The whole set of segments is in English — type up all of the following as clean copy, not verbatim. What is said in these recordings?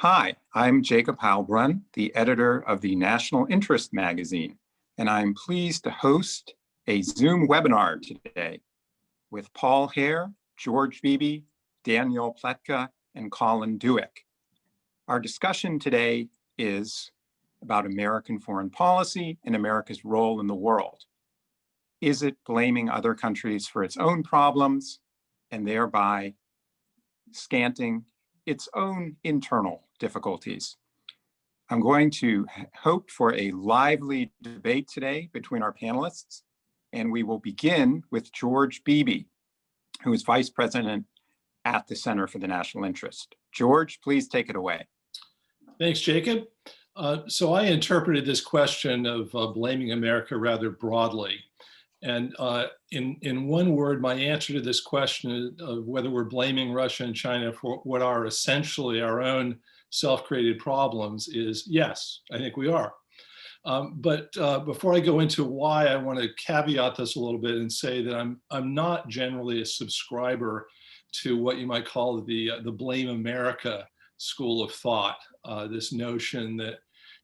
Hi, I'm Jacob Heilbrunn, the editor of the National Interest magazine, and I'm pleased to host a Zoom webinar today with Paul Heer, George Beebe, Danielle Pletka, and Colin Dueck. Our discussion today is about American foreign policy and America's role in the world. Is it blaming other countries for its own problems and thereby scanting its own internal difficulties? I'm going to hope for a lively debate today between our panelists, and we will begin with George Beebe, who is Vice President at the Center for the National Interest. George, please take it away. Thanks, Jacob. So I interpreted this question of blaming America rather broadly. And in one word, my answer to this question of whether we're blaming Russia and China for what are essentially our own self-created problems is yes, I think we are. But before I go into why, I want to caveat this a little bit and say that I'm not generally a subscriber to what you might call the blame America school of thought, this notion that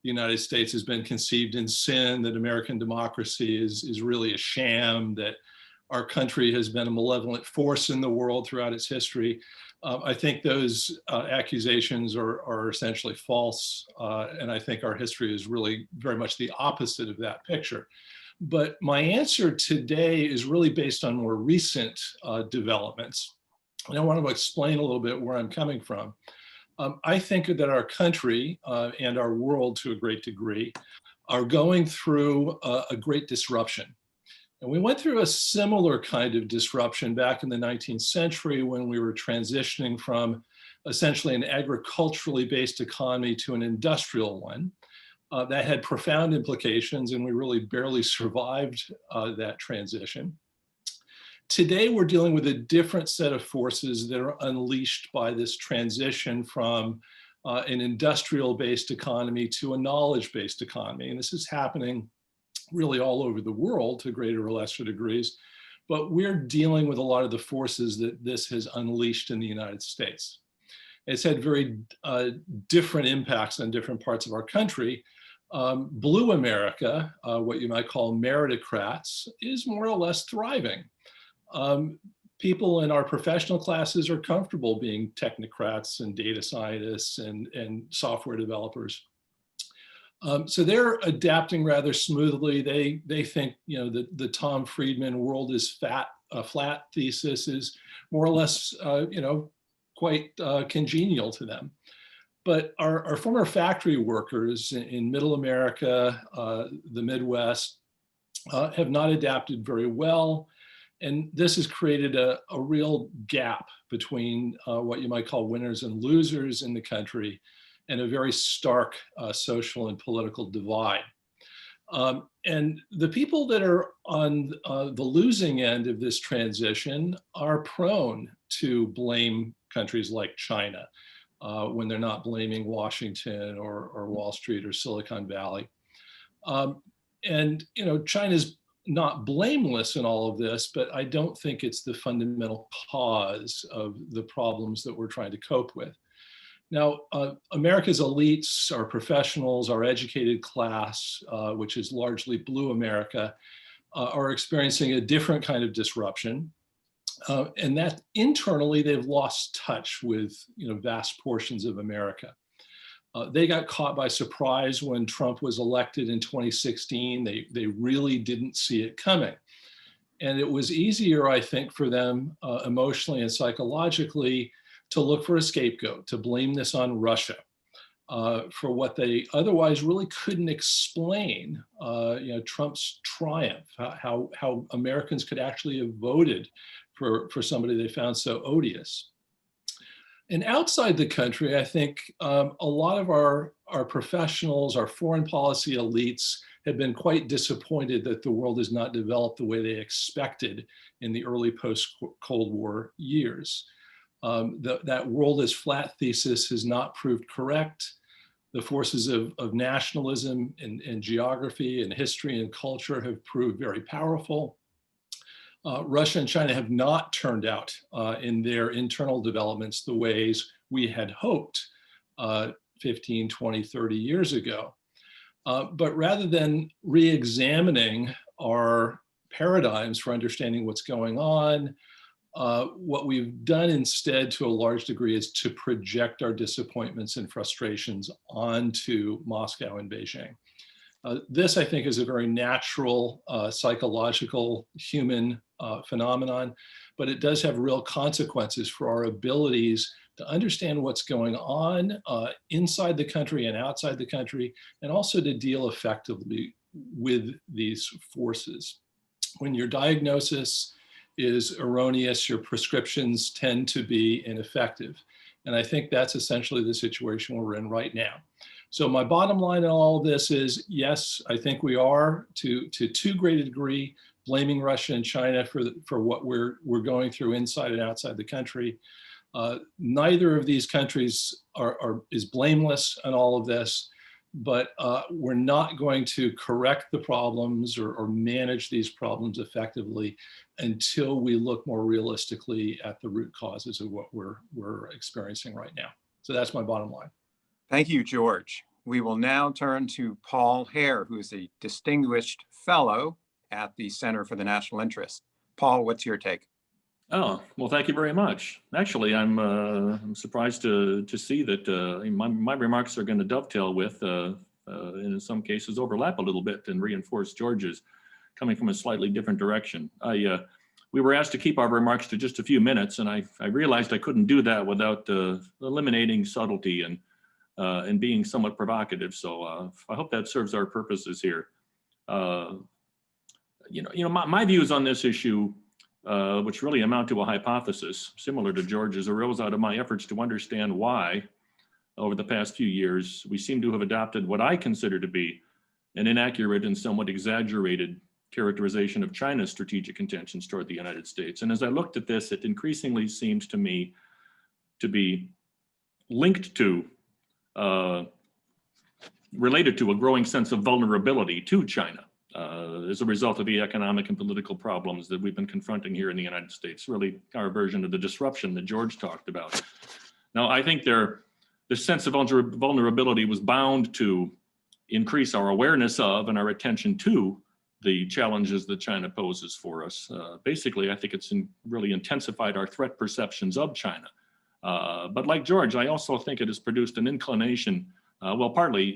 the United States has been conceived in sin, that American democracy is really a sham, that our country has been a malevolent force in the world throughout its history. I think those accusations are essentially false, and I think our history is really very much the opposite of that picture. But my answer today is really based on more recent developments. And I want to explain a little bit where I'm coming from. I think that our country and our world, to a great degree, are going through a great disruption. And we went through a similar kind of disruption back in the 19th century when we were transitioning from essentially an agriculturally based economy to an industrial one. That had profound implications, and we really barely survived that transition. Today, we're dealing with a different set of forces that are unleashed by this transition from an industrial-based economy to a knowledge-based economy. And this is happening really all over the world to greater or lesser degrees. But we're dealing with a lot of the forces that this has unleashed in the United States. It's had very different impacts on different parts of our country. Blue America, what you might call meritocrats, is more or less thriving. People in our professional classes are comfortable being technocrats and data scientists and software developers. So they're adapting rather smoothly. They think, you know, the Tom Friedman world is flat thesis is more or less, you know, quite congenial to them. But our former factory workers in Middle America, the Midwest, have not adapted very well. And this has created a real gap between what you might call winners and losers in the country, and a very stark social and political divide. And the people that are on the losing end of this transition are prone to blame countries like China when they're not blaming Washington or Wall Street or Silicon Valley. And you know, China's not blameless in all of this, but I don't think it's the fundamental cause of the problems that we're trying to cope with. Now, America's elites, our professionals, our educated class, which is largely blue America, are experiencing a different kind of disruption. And that internally, they've lost touch with, you know, vast portions of America. They got caught by surprise when Trump was elected in 2016. They really didn't see it coming. And it was easier, I think, for them emotionally and psychologically to look for a scapegoat, to blame this on Russia for what they otherwise really couldn't explain, you know, Trump's triumph, how Americans could actually have voted for somebody they found so odious. And outside the country, I think a lot of our professionals, our foreign policy elites have been quite disappointed that the world has not developed the way they expected in the early post-Cold War years. That world is flat thesis has not proved correct. The forces of nationalism and geography and history and culture have proved very powerful. Russia and China have not turned out in their internal developments the ways we had hoped 15, 20, 30 years ago. But rather than re-examining our paradigms for understanding what's going on, what we've done instead to a large degree is to project our disappointments and frustrations onto Moscow and Beijing. This, I think, is a very natural, psychological, human phenomenon, but it does have real consequences for our abilities to understand what's going on inside the country and outside the country, and also to deal effectively with these forces. When your diagnosis is erroneous, your prescriptions tend to be ineffective. And I think that's essentially the situation we're in right now. So my bottom line in all of this is, yes, I think we are to too great a degree blaming Russia and China for what we're going through inside and outside the country. Neither of these countries is blameless in all of this, but we're not going to correct the problems or manage these problems effectively until we look more realistically at the root causes of what we're experiencing right now. So that's my bottom line. Thank you, George. We will now turn to Paul Heer, who is a distinguished fellow at the Center for the National Interest. Paul, what's your take? Oh, well, thank you very much. Actually, I'm surprised to see that my remarks are going to dovetail with, and in some cases overlap a little bit and reinforce George's, coming from a slightly different direction. We were asked to keep our remarks to just a few minutes, and I realized I couldn't do that without eliminating subtlety and being somewhat provocative. So I hope that serves our purposes here. My views on this issue, which really amount to a hypothesis similar to George's, arose out of my efforts to understand why, over the past few years, we seem to have adopted what I consider to be an inaccurate and somewhat exaggerated characterization of China's strategic intentions toward the United States. And as I looked at this, it increasingly seems to me to be linked to, related to a growing sense of vulnerability to China. As a result of the economic and political problems that we've been confronting here in the United States, really our version of the disruption that George talked about. Now, I think this sense of vulnerability was bound to increase our awareness of and our attention to the challenges that China poses for us. Basically, I think it's really intensified our threat perceptions of China. But like George, I also think it has produced an inclination, partly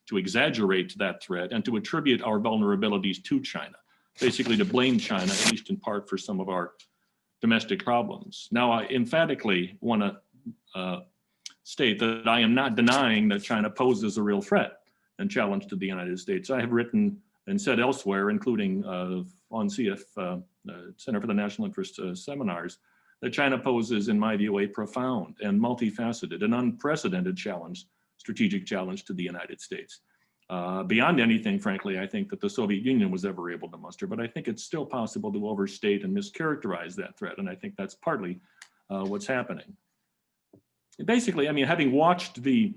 to exaggerate that threat and to attribute our vulnerabilities to China, basically to blame China, at least in part, for some of our domestic problems. Now, I emphatically want to state that I am not denying that China poses a real threat and challenge to the United States. I have written and said elsewhere, including on CF, Center for the National Interest seminars, that China poses, in my view, a profound and multifaceted and unprecedented strategic challenge to the United States. Beyond anything, frankly, I think that the Soviet Union was ever able to muster, but I think it's still possible to overstate and mischaracterize that threat, and I think that's partly what's happening. Basically, I mean, having watched the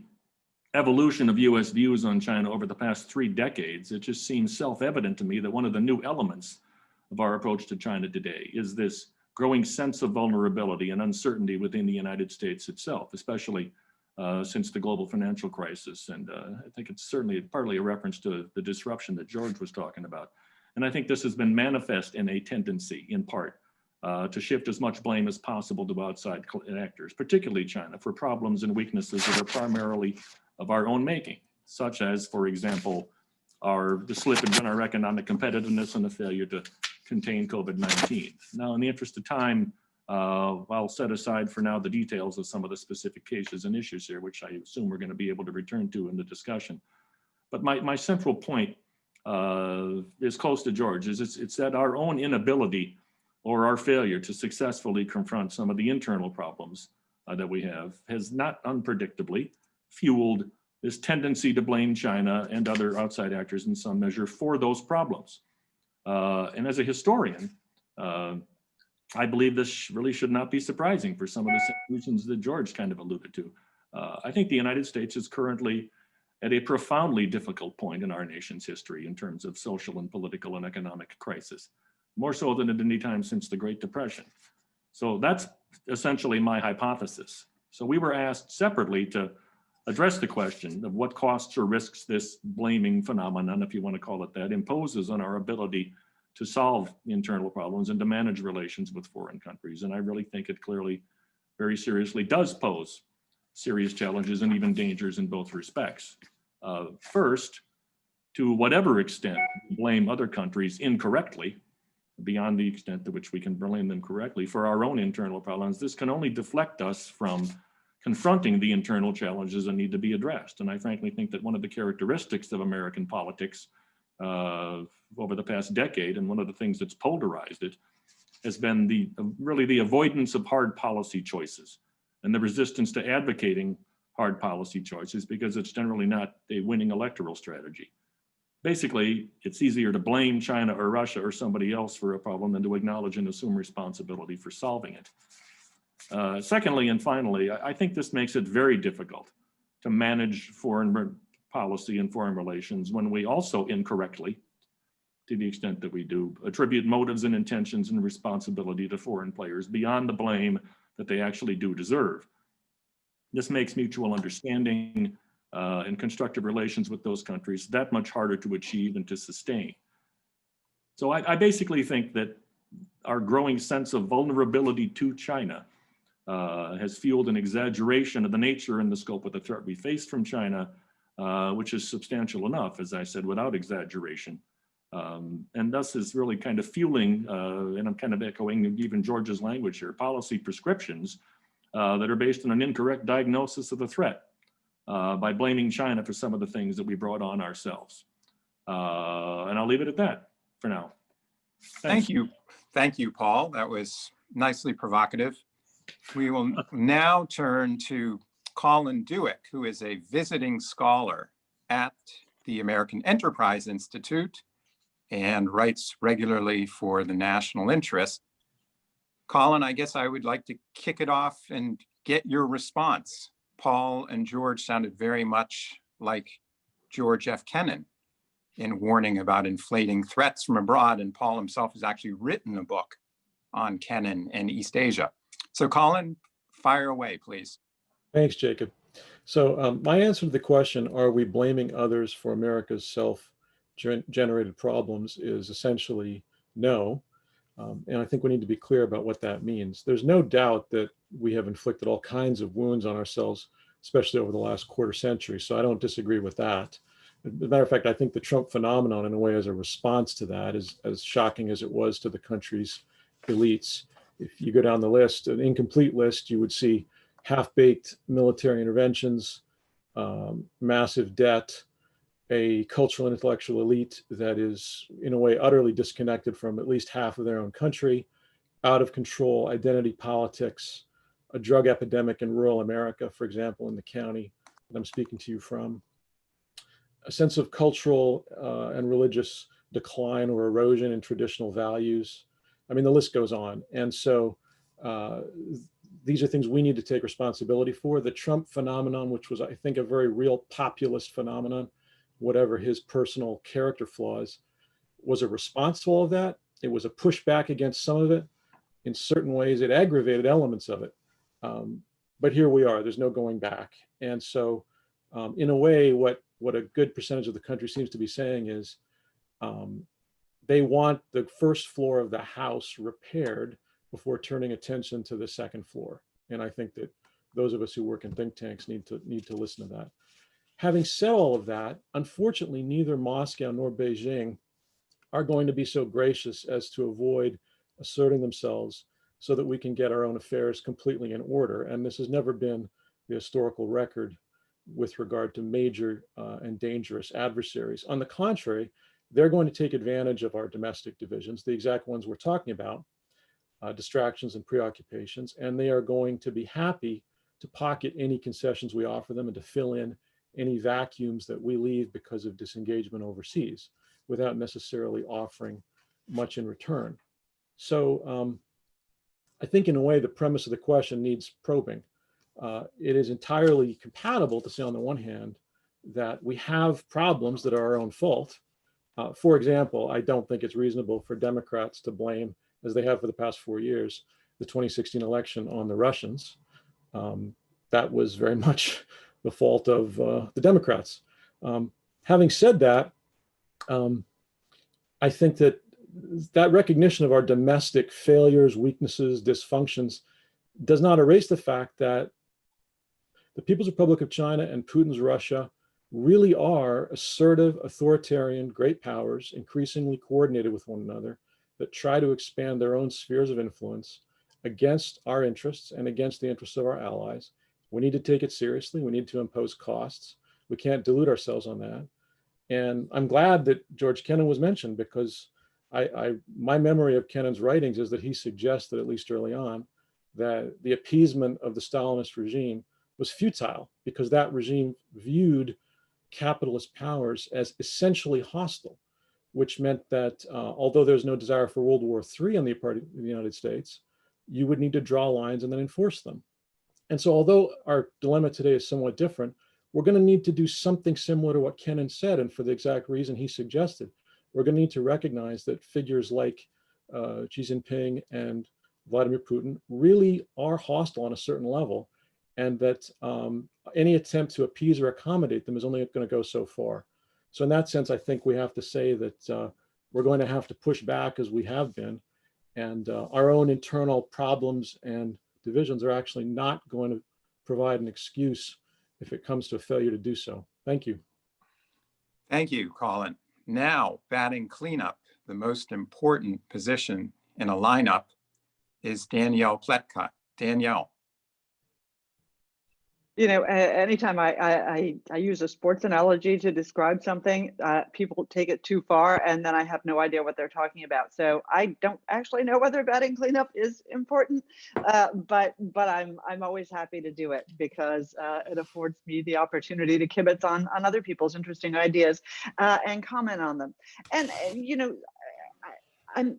evolution of US views on China over the past 3 decades, it just seems self-evident to me that one of the new elements of our approach to China today is this growing sense of vulnerability and uncertainty within the United States itself, especially since the global financial crisis. And I think it's certainly partly a reference to the disruption that George was talking about. And I think this has been manifest in a tendency, in part, to shift as much blame as possible to outside actors, particularly China, for problems and weaknesses that are primarily of our own making, such as, for example, the slippage in our economic competitiveness and the failure to contain COVID-19. Now, in the interest of time, I'll set aside for now the details of some of the specific cases and issues here, which I assume we're going to be able to return to in the discussion. But my central point is close to George, it's that our own inability or our failure to successfully confront some of the internal problems that we have has not unpredictably fueled this tendency to blame China and other outside actors in some measure for those problems. And as a historian, I believe this really should not be surprising for some of the reasons that George kind of alluded to. I think the United States is currently at a profoundly difficult point in our nation's history in terms of social and political and economic crisis, more so than at any time since the Great Depression. So that's essentially my hypothesis. So we were asked separately to address the question of what costs or risks this blaming phenomenon, if you want to call it that, imposes on our ability to solve internal problems and to manage relations with foreign countries. And I really think it clearly, very seriously, does pose serious challenges and even dangers in both respects. First, to whatever extent we blame other countries incorrectly, beyond the extent to which we can blame them correctly for our own internal problems, this can only deflect us from confronting the internal challenges that need to be addressed. And I frankly think that one of the characteristics of American politics over the past decade, and one of the things that's polarized it, has been really the avoidance of hard policy choices and the resistance to advocating hard policy choices because it's generally not a winning electoral strategy. Basically, it's easier to blame China or Russia or somebody else for a problem than to acknowledge and assume responsibility for solving it. Secondly, and finally, I think this makes it very difficult to manage foreign policy and foreign relations when we also incorrectly, to the extent that we do, attribute motives and intentions and responsibility to foreign players beyond the blame that they actually do deserve. This makes mutual understanding and constructive relations with those countries that much harder to achieve and to sustain. So I basically think that our growing sense of vulnerability to China has fueled an exaggeration of the nature and the scope of the threat we face from China, which is substantial enough, as I said, without exaggeration. And thus is really kind of fueling, and I'm kind of echoing even George's language here, policy prescriptions that are based on an incorrect diagnosis of the threat by blaming China for some of the things that we brought on ourselves. And I'll leave it at that for now. Thanks. Thank you. Thank you, Paul. That was nicely provocative. We will now turn to Colin Dueck, who is a visiting scholar at the American Enterprise Institute and writes regularly for the National Interest. Colin, I guess I would like to kick it off and get your response. Paul and George sounded very much like George F. Kennan in warning about inflating threats from abroad, and Paul himself has actually written a book on Kennan and East Asia. So Colin, fire away, please. Thanks, Jacob. So my answer to the question, are we blaming others for America's self-generated problems, is essentially no. And I think we need to be clear about what that means. There's no doubt that we have inflicted all kinds of wounds on ourselves, especially over the last quarter century. So I don't disagree with that. As a matter of fact, I think the Trump phenomenon, in a way, as a response to that, is as shocking as it was to the country's elites. If you go down the list, an incomplete list, you would see half-baked military interventions, massive debt, a cultural and intellectual elite that is, in a way, utterly disconnected from at least half of their own country, out of control identity politics, a drug epidemic in rural America, for example, in the county that I'm speaking to you from, a sense of cultural and religious decline or erosion in traditional values. I mean, the list goes on. And so these are things we need to take responsibility for. The Trump phenomenon, which was, I think, a very real populist phenomenon, whatever his personal character flaws, was a response to all of that. It was a pushback against some of it. In certain ways, it aggravated elements of it. But here we are, there's no going back. And so in a way, what a good percentage of the country seems to be saying is they want the first floor of the house repaired before turning attention to the second floor. And I think that those of us who work in think tanks need to listen to that. Having said all of that, unfortunately, neither Moscow nor Beijing are going to be so gracious as to avoid asserting themselves so that we can get our own affairs completely in order. And this has never been the historical record with regard to major and dangerous adversaries. On the contrary, they're going to take advantage of our domestic divisions, the exact ones we're talking about, distractions and preoccupations, and they are going to be happy to pocket any concessions we offer them and to fill in any vacuums that we leave because of disengagement overseas without necessarily offering much in return. So I think in a way, the premise of the question needs probing. It is entirely compatible to say, on the one hand, that we have problems that are our own fault. For example, I don't think it's reasonable for Democrats to blame, as they have for the past 4 years, the 2016 election on the Russians. That was very much the fault of the Democrats. Having said that, I think that recognition of our domestic failures, weaknesses, dysfunctions does not erase the fact that the People's Republic of China and Putin's Russia really are assertive, authoritarian, great powers, increasingly coordinated with one another, that try to expand their own spheres of influence against our interests and against the interests of our allies. We need to take it seriously. We need to impose costs. We can't delude ourselves on that. And I'm glad that George Kennan was mentioned, because my memory of Kennan's writings is that he suggested, at least early on, that the appeasement of the Stalinist regime was futile, because that regime viewed capitalist powers as essentially hostile, which meant that although there's no desire for World War III on the part of the United States, you would need to draw lines and then enforce them. And so although our dilemma today is somewhat different, we're going to need to do something similar to what Kennan said, and for the exact reason he suggested. We're going to need to recognize that figures like Xi Jinping and Vladimir Putin really are hostile on a certain level, and that any attempt to appease or accommodate them is only going to go so far. So in that sense, I think we have to say that we're going to have to push back as we have been, and our own internal problems and divisions are actually not going to provide an excuse if it comes to a failure to do so. Thank you. Thank you, Colin. Now, batting cleanup, the most important position in a lineup, is Danielle Pletka. Danielle. You know, anytime I use a sports analogy to describe something, people take it too far, and then I have no idea what they're talking about. So I don't actually know whether batting cleanup is important, but I'm always happy to do it, because it affords me the opportunity to kibitz on other people's interesting ideas and comment on them. And you know, I'm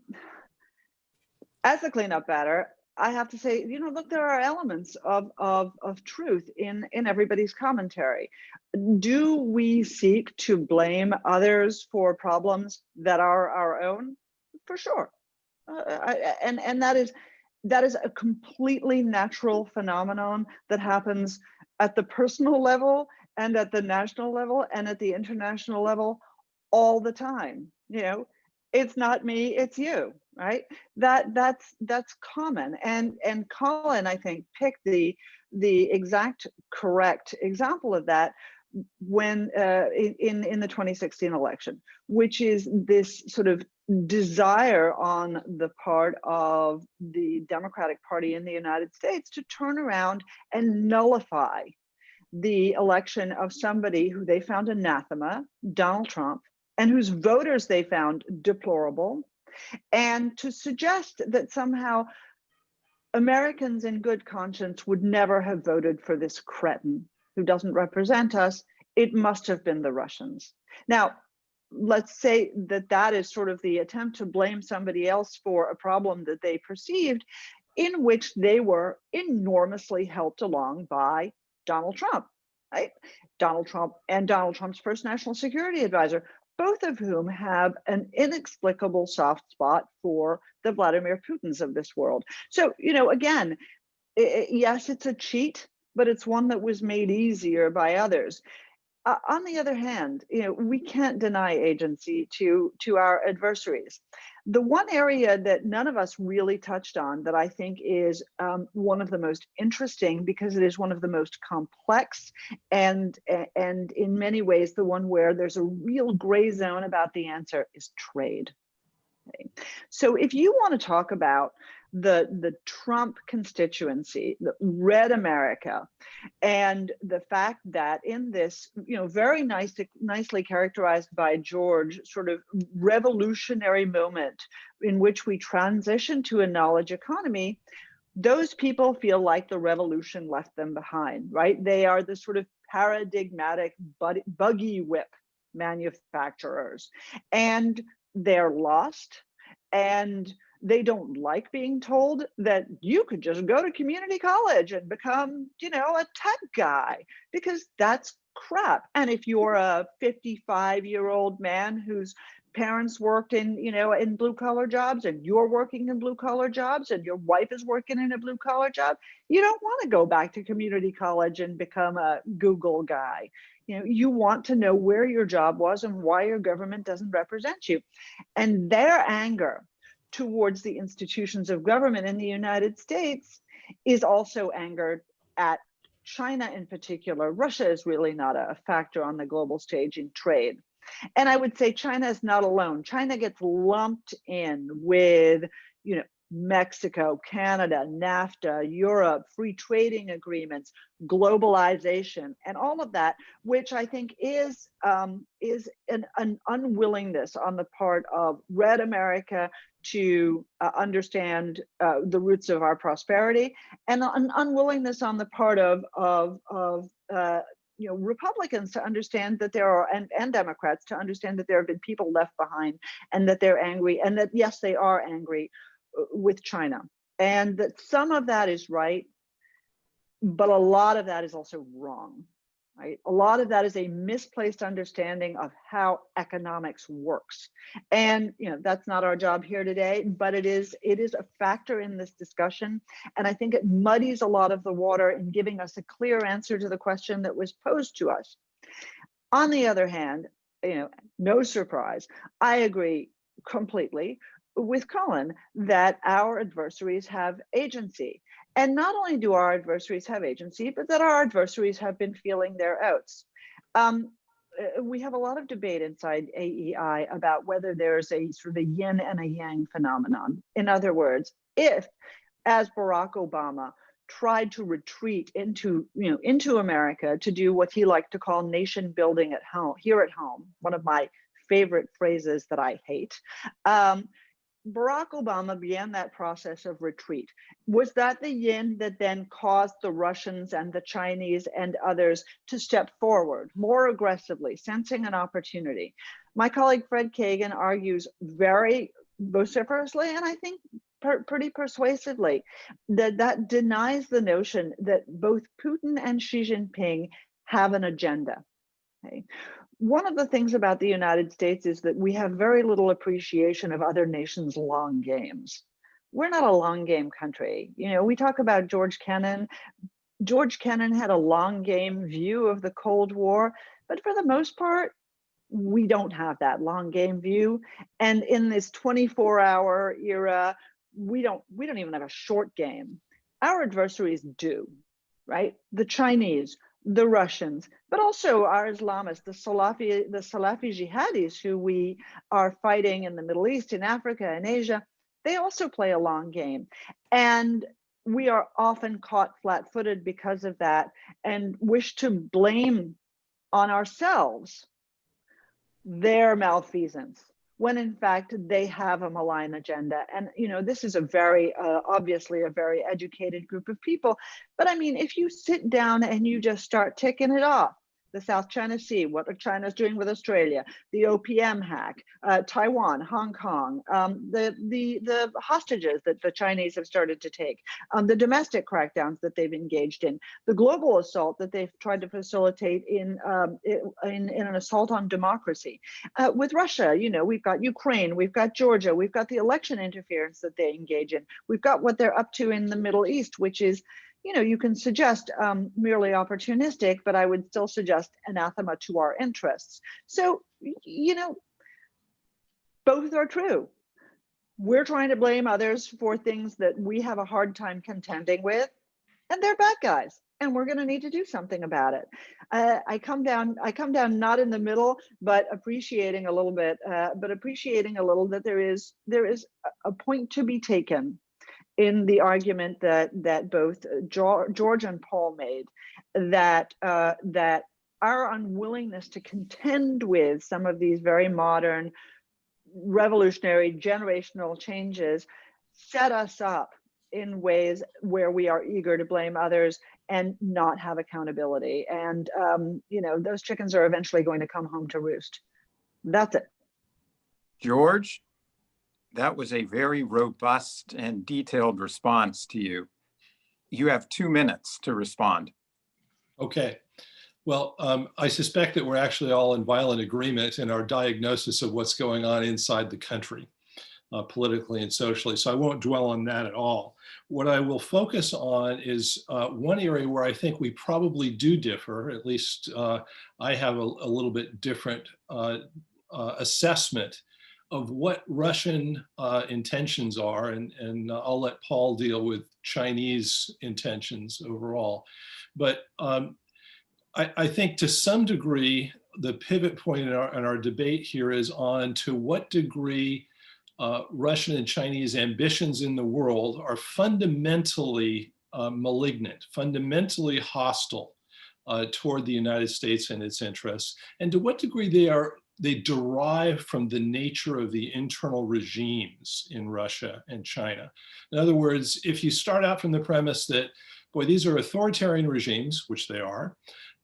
as a cleanup batter, I have to say, you know, look, there are elements of truth in everybody's commentary. Do we seek to blame others for problems that are our own? For sure. And that is a completely natural phenomenon that happens at the personal level and at the national level and at the international level all the time. You know, it's not me, it's you, right? That's common. And Colin, I think, picked the exact correct example of that when in the 2016 election, which is this sort of desire on the part of the Democratic Party in the United States to turn around and nullify the election of somebody who they found anathema, Donald Trump, and whose voters they found deplorable, and to suggest that somehow Americans in good conscience would never have voted for this cretin who doesn't represent us. It must have been the Russians. Now, let's say that is sort of the attempt to blame somebody else for a problem that they perceived, in which they were enormously helped along by Donald Trump, right? Donald Trump and Donald Trump's first national security advisor, both of whom have an inexplicable soft spot for the Vladimir Putins of this world. So, you know, again, yes, it's a cheat, but it's one that was made easier by others. On the other hand, you know, we can't deny agency to our adversaries. The one area that none of us really touched on that I think is one of the most interesting, because it is one of the most complex and in many ways the one where there's a real gray zone about the answer, is trade. Okay. So if you want to talk about the Trump constituency, the red America, and the fact that in this, you know, very nicely characterized by George, sort of revolutionary moment in which we transition to a knowledge economy, those people feel like the revolution left them behind, right? They are the sort of paradigmatic buggy whip manufacturers, and they're lost, and they don't like being told that you could just go to community college and become, you know, a tech guy, because that's crap. And if you're a 55-year-old man who's parents worked in, in blue collar jobs, and you're working in blue collar jobs, and your wife is working in a blue collar job, you don't want to go back to community college and become a Google guy. You want to know where your job was and why your government doesn't represent you. And their anger towards the institutions of government in the United States is also angered at China in particular. Russia is really not a factor on the global stage in trade. And I would say China is not alone. China gets lumped in with, Mexico, Canada, NAFTA, Europe, free trading agreements, globalization, and all of that, which I think is an unwillingness on the part of Red America to understand the roots of our prosperity, and an unwillingness on the part of Republicans to understand that there are, and Democrats to understand that there have been people left behind, and that they're angry, and that yes, they are angry with China, and that some of that is right, but a lot of that is also wrong, right? A lot of that is a misplaced understanding of how economics works. And that's not our job here today, but it is a factor in this discussion. And I think it muddies a lot of the water in giving us a clear answer to the question that was posed to us. On the other hand, no surprise, I agree completely with Colin that our adversaries have agency. And not only do our adversaries have agency, but that our adversaries have been feeling their oats. We have a lot of debate inside AEI about whether there's a sort of a yin and a yang phenomenon. In other words, if, as Barack Obama tried to retreat into America to do what he liked to call nation building at home, here at home, one of my favorite phrases that I hate, Barack Obama began that process of retreat. Was that the yin that then caused the Russians and the Chinese and others to step forward more aggressively, sensing an opportunity? My colleague Fred Kagan argues very vociferously, and I think pretty persuasively, that denies the notion that both Putin and Xi Jinping have an agenda. Okay? One of the things about the United States is that we have very little appreciation of other nations' long games. We're not a long game country. We talk about George Kennan. George Kennan had a long game view of the Cold War, but for the most part, we don't have that long game view. And in this 24-hour era, we don't even have a short game. Our adversaries do, right? The Chinese, the Russians, but also our Islamists, the Salafi jihadis who we are fighting in the Middle East, in Africa, and Asia, they also play a long game. And we are often caught flat-footed because of that and wish to blame on ourselves their malfeasance, when in fact they have a malign agenda. And this is a very obviously a very educated group of people, but I mean, if you sit down and you just start ticking it off, the South China Sea, what China's doing with Australia, the OPM hack, Taiwan, Hong Kong, the hostages that the Chinese have started to take, the domestic crackdowns that they've engaged in, the global assault that they've tried to facilitate in an assault on democracy. With Russia, we've got Ukraine, we've got Georgia, we've got the election interference that they engage in, we've got what they're up to in the Middle East, which is, you can suggest merely opportunistic, but I would still suggest anathema to our interests. So, both are true. We're trying to blame others for things that we have a hard time contending with, and they're bad guys, and we're going to need to do something about it. I come down not in the middle, but appreciating a little bit, that there is a point to be taken in the argument that both George and Paul made, that our unwillingness to contend with some of these very modern, revolutionary, generational changes set us up in ways where we are eager to blame others and not have accountability. And those chickens are eventually going to come home to roost. That's it. George, that was a very robust and detailed response to you. You have 2 minutes to respond. Okay. Well, I suspect that we're actually all in violent agreement in our diagnosis of what's going on inside the country, politically and socially. So I won't dwell on that at all. What I will focus on is one area where I think we probably do differ, at least I have a little bit different assessment of what Russian intentions are, and I'll let Paul deal with Chinese intentions overall. But I think to some degree, the pivot point in our debate here is on to what degree Russian and Chinese ambitions in the world are fundamentally malignant, fundamentally hostile toward the United States and its interests, and to what degree they derive from the nature of the internal regimes in Russia and China. In other words, if you start out from the premise that, boy, these are authoritarian regimes, which they are,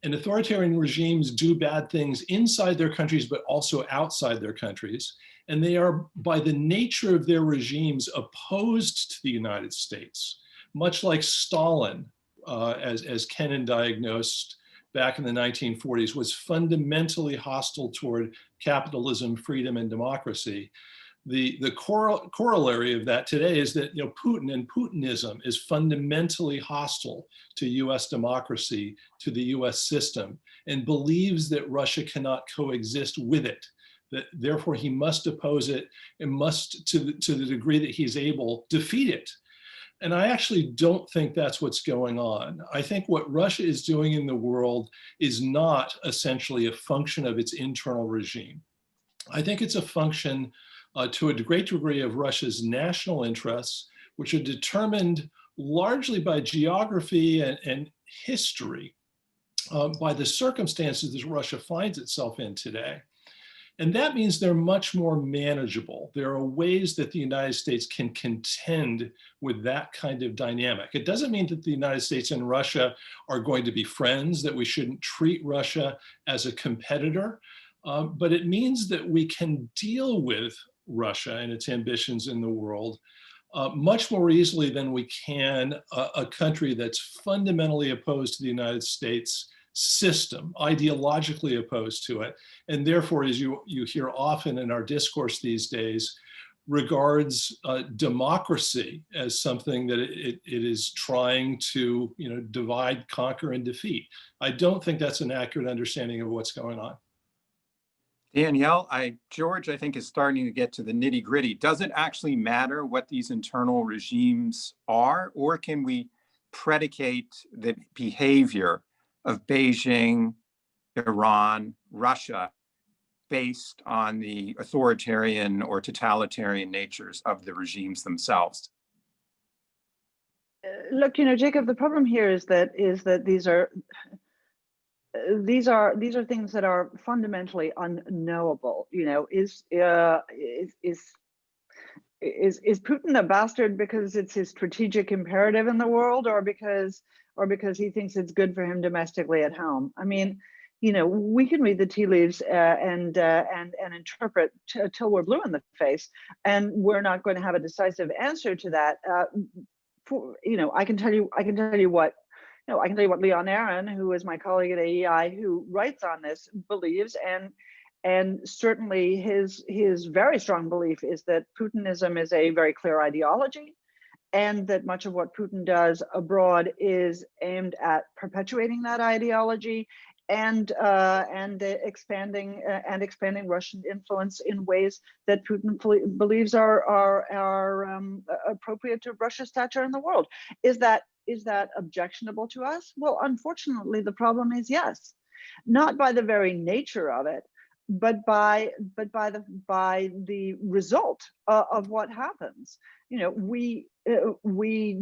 and authoritarian regimes do bad things inside their countries, but also outside their countries, and they are, by the nature of their regimes, opposed to the United States, much like Stalin, as Kennan diagnosed back in the 1940s, was fundamentally hostile toward capitalism, freedom, and democracy. The corollary of that today is that Putin and Putinism is fundamentally hostile to US democracy, to the US system, and believes that Russia cannot coexist with it. That therefore he must oppose it and must, to the degree that he's able, defeat it. And I actually don't think that's what's going on. I think what Russia is doing in the world is not essentially a function of its internal regime. I think it's a function to a great degree of Russia's national interests, which are determined largely by geography and history, by the circumstances that Russia finds itself in today. And that means they're much more manageable. There are ways that the United States can contend with that kind of dynamic. It doesn't mean that the United States and Russia are going to be friends, that we shouldn't treat Russia as a competitor, but it means that we can deal with Russia and its ambitions in the world much more easily than we can a country that's fundamentally opposed to the United States system, ideologically opposed to it, and therefore, as you hear often in our discourse these days, regards democracy as something that it is trying to divide, conquer, and defeat. I don't think that's an accurate understanding of what's going on. Danielle, George, I think, is starting to get to the nitty gritty. Does it actually matter what these internal regimes are, or can we predicate the behavior of Beijing, Iran, Russia, based on the authoritarian or totalitarian natures of the regimes themselves? Look, Jacob, the problem here is that these are things that are fundamentally unknowable. Is Putin a bastard because it's his strategic imperative in the world, or because he thinks it's good for him domestically at home? I mean, we can read the tea leaves and interpret till we're blue in the face, and we're not going to have a decisive answer to that. I can tell you what. I can tell you what Leon Aaron, who is my colleague at AEI, who writes on this, believes, and certainly his very strong belief is that Putinism is a very clear ideology, and that much of what Putin does abroad is aimed at perpetuating that ideology and expanding Russian influence in ways that Putin believes are appropriate to Russia's stature in the world. Is that objectionable to us? Well, unfortunately, the problem is yes, not by the very nature of it, but by the result of what happens. We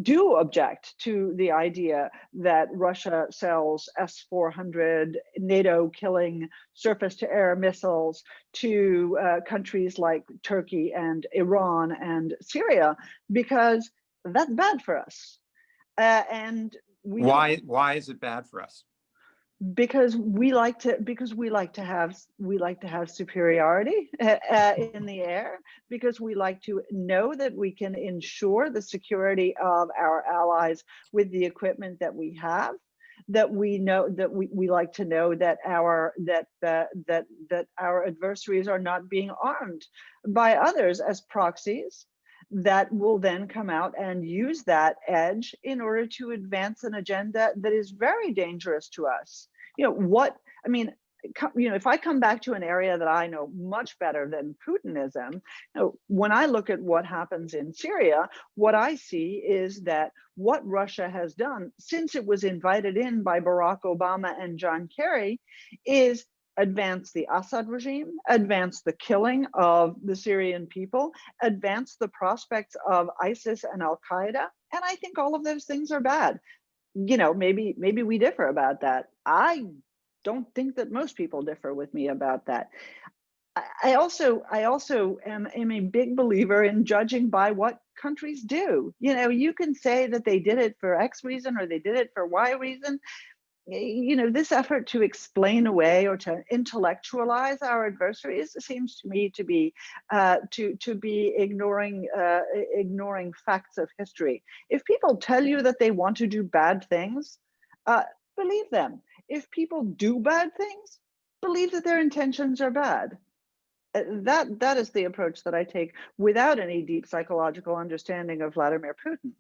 do object to the idea that Russia sells S-400 NATO-killing surface-to-air missiles to countries like Turkey and Iran and Syria, because that's bad for us. And why is it bad for us? Because we like to have superiority in the air, because we like to know that we can ensure the security of our allies with the equipment that we have, that we know, that we like to know that our adversaries are not being armed by others as proxies that will then come out and use that edge in order to advance an agenda that is very dangerous to us. If I come back to an area that I know much better than Putinism, when I look at what happens in Syria, what I see is that what Russia has done since it was invited in by Barack Obama and John Kerry is advance the Assad regime, advance the killing of the Syrian people, advance the prospects of ISIS and Al-Qaeda. And I think all of those things are bad. Maybe we differ about that. I don't think that most people differ with me about that. I also am a big believer in judging by what countries do. You can say that they did it for X reason or they did it for Y reason. This effort to explain away or to intellectualize our adversaries seems to me to be ignoring facts of history. If people tell you that they want to do bad things, believe them. If people do bad things, believe that their intentions are bad. That is the approach that I take without any deep psychological understanding of Vladimir Putin.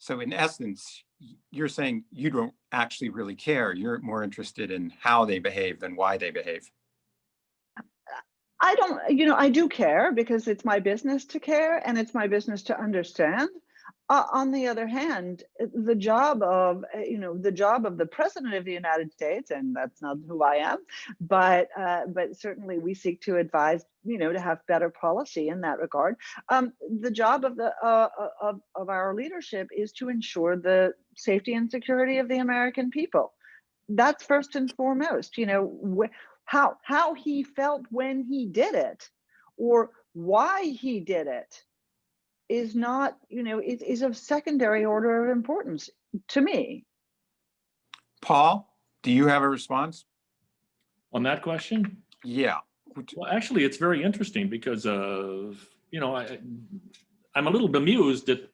So in essence, you're saying you don't actually really care. You're more interested in how they behave than why they behave. I do care because it's my business to care and it's my business to understand. On the other hand, the job of the President of the United States, and that's not who I am, but certainly we seek to advise, to have better policy in that regard. The job of our leadership is to ensure the safety and security of the American people. That's first and foremost. How he felt when he did it, or why he did it, is not, is of secondary order of importance to me. Paul, do you have a response on that question? Yeah. Well, actually, it's very interesting because, I'm a little bemused at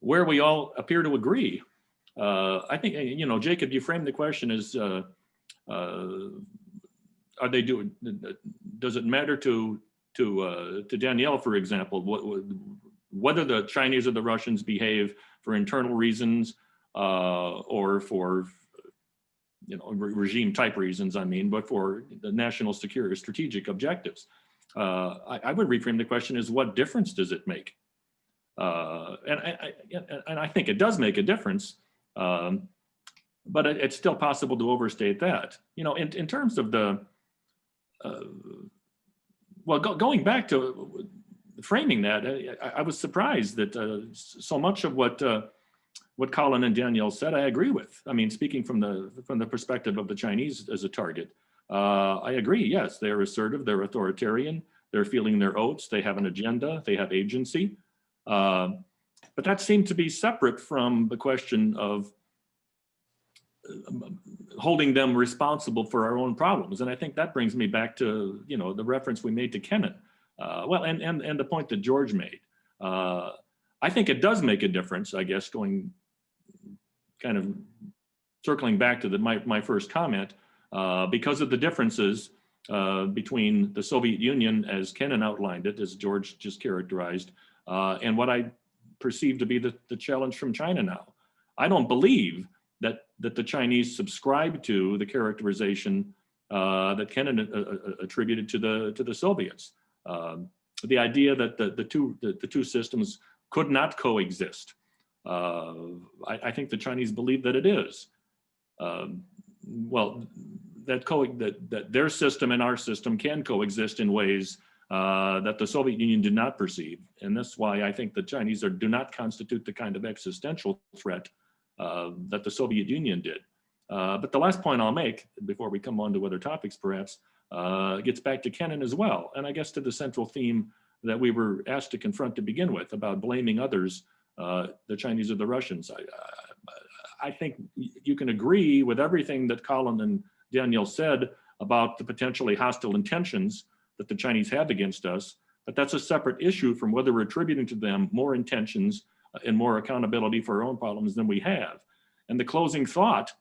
where we all appear to agree. I think, Jacob, you framed the question as, does it matter to Danielle, for example, whether the Chinese or the Russians behave for internal reasons or for regime type reasons, but for the national security strategic objectives. I would reframe the question as, what difference does it make? And I think it does make a difference, but it's still possible to overstate that. In terms of the going back to framing that, I was surprised that so much of what Colin and Danielle said, I agree with. Speaking from the perspective of the Chinese as a target, I agree. Yes, they're assertive, they're authoritarian, they're feeling their oats, they have an agenda, they have agency. But that seemed to be separate from the question of holding them responsible for our own problems. And I think that brings me back to, the reference we made to Kennan. And the point that George made. I think it does make a difference, I guess, going kind of circling back to my first comment, because of the differences between the Soviet Union, as Kennan outlined it, as George just characterized, and what I perceive to be the challenge from China now. I don't believe that the Chinese subscribe to the characterization that Kennan attributed to the Soviets. The idea that the two systems could not coexist. I think the Chinese believe that it is. That their system and our system can coexist in ways that the Soviet Union did not perceive. And that's why I think the Chinese do not constitute the kind of existential threat that the Soviet Union did. But the last point I'll make, before we come on to other topics perhaps, gets back to Kennan as well. And I guess to the central theme that we were asked to confront to begin with about blaming others, the Chinese or the Russians. I think you can agree with everything that Colin and Danielle said about the potentially hostile intentions that the Chinese have against us, but that's a separate issue from whether we're attributing to them more intentions and more accountability for our own problems than we have. And the closing thought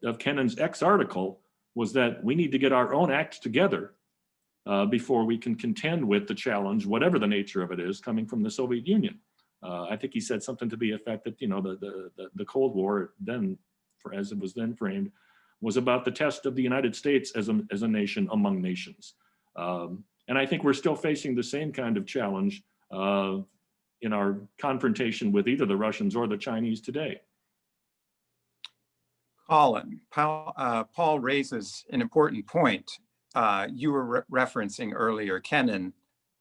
of Kennan's X article was that we need to get our own act together before we can contend with the challenge, whatever the nature of it is, coming from the Soviet Union. I think he said something to the effect that, the Cold War then, as it was then framed, was about the test of the United States as a nation among nations. And I think we're still facing the same kind of challenge in our confrontation with either the Russians or the Chinese today. Colin, Paul raises an important point. You were referencing earlier Kennan,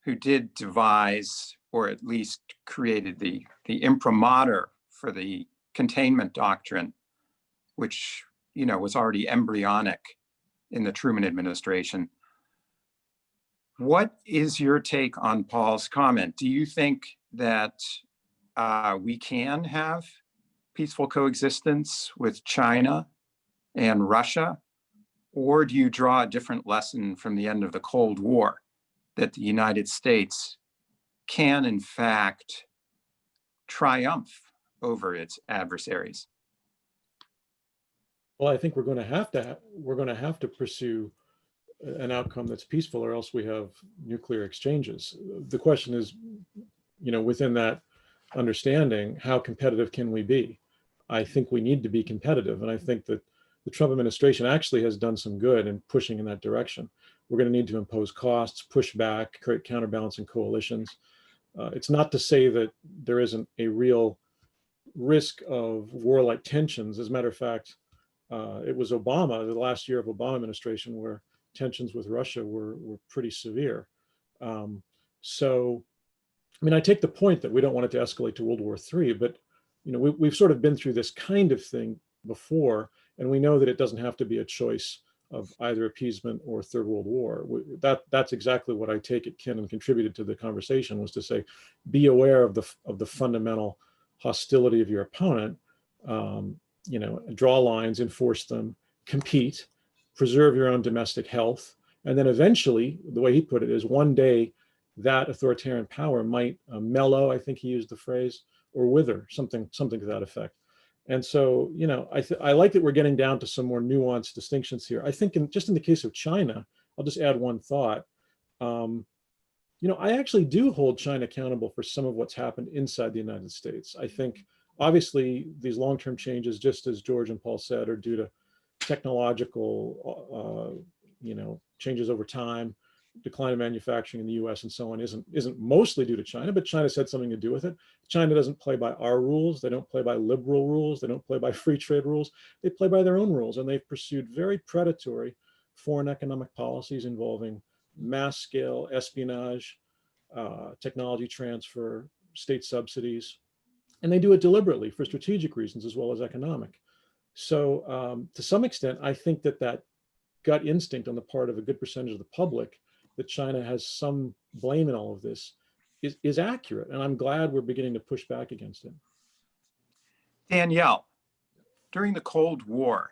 who did devise, or at least created the imprimatur for the containment doctrine, which was already embryonic in the Truman administration. What is your take on Paul's comment? Do you think that we can have peaceful coexistence with China and Russia? Or do you draw a different lesson from the end of the Cold War, that the United States can, in fact, triumph over its adversaries? Well, I think we're going to have to pursue an outcome that's peaceful, or else we have nuclear exchanges. The question is, within that understanding, how competitive can we be? I think we need to be competitive, and I think that the Trump administration actually has done some good in pushing in that direction. We're going to need to impose costs, push back, create counterbalancing coalitions. It's not to say that there isn't a real risk of warlike tensions. As a matter of fact, it was Obama, the last year of Obama administration, where tensions with Russia were pretty severe. So, I take the point that we don't want it to escalate to World War III, but we've sort of been through this kind of thing before, and we know that it doesn't have to be a choice of either appeasement or Third World War. That's exactly what I take it Kennan contributed to the conversation, was to say, be aware of the fundamental hostility of your opponent, draw lines, enforce them, compete, preserve your own domestic health, and then eventually, the way he put it is, one day that authoritarian power might mellow, I think he used the phrase, or wither, something to that effect. And so, I like that we're getting down to some more nuanced distinctions here. I think just in the case of China, I'll just add one thought. I actually do hold China accountable for some of what's happened inside the United States. I think, obviously, these long-term changes, just as George and Paul said, are due to technological, changes over time, decline of manufacturing in the US and so on, isn't mostly due to China, but China's had something to do with it. China doesn't play by our rules. They don't play by liberal rules. They don't play by free trade rules. They play by their own rules, and they've pursued very predatory foreign economic policies involving mass scale espionage, technology transfer, state subsidies, and they do it deliberately for strategic reasons as well as economic. So to some extent, I think that gut instinct on the part of a good percentage of the public that China has some blame in all of this is accurate. And I'm glad we're beginning to push back against it. Danielle, during the Cold War,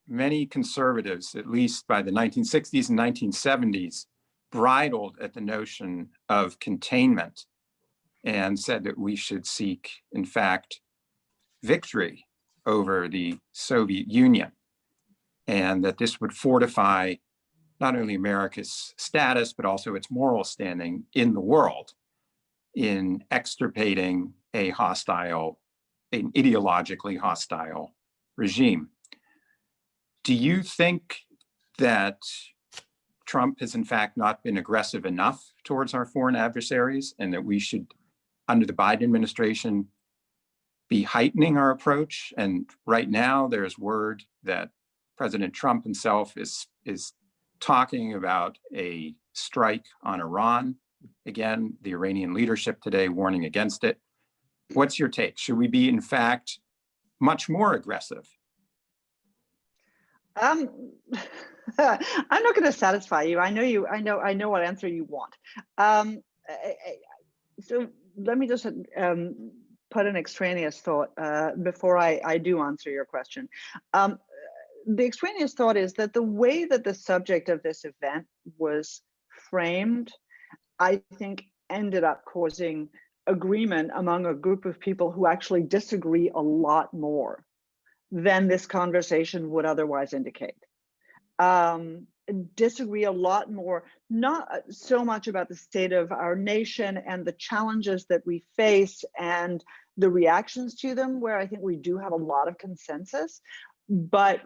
many conservatives, at least by the 1960s and 1970s, bridled at the notion of containment and said that we should seek, in fact, victory over the Soviet Union, and that this would fortify not only America's status, but also its moral standing in the world in extirpating an ideologically hostile regime. Do you think that Trump has in fact not been aggressive enough towards our foreign adversaries, and that we should, under the Biden administration, be heightening our approach? And right now there's word that President Trump himself is talking about a strike on Iran. Again, the Iranian leadership today warning against it. What's your take? Should we be, in fact, much more aggressive? I'm not going to satisfy you. I know what answer you want. So let me just put an extraneous thought before I do answer your question. The extraneous thought is that the way that the subject of this event was framed, I think, ended up causing agreement among a group of people who actually disagree a lot more than this conversation would otherwise indicate. Disagree a lot more, not so much about the state of our nation and the challenges that we face and the reactions to them, where I think we do have a lot of consensus, but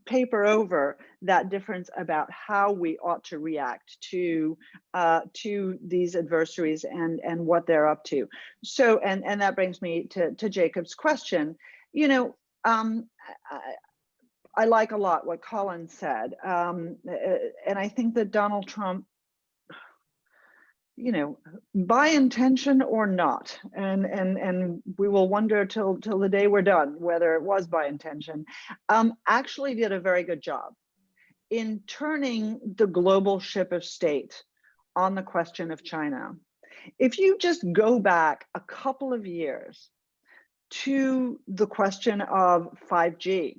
paper over that difference about how we ought to react to these adversaries and what they're up to. So, and that brings me to Jacob's question. You know, I like a lot what Colin said, and I think that Donald Trump, you know, by intention or not, and we will wonder till the day we're done whether it was by intention, actually did a very good job in turning the global ship of state on the question of China. If you just go back a couple of years to the question of 5G,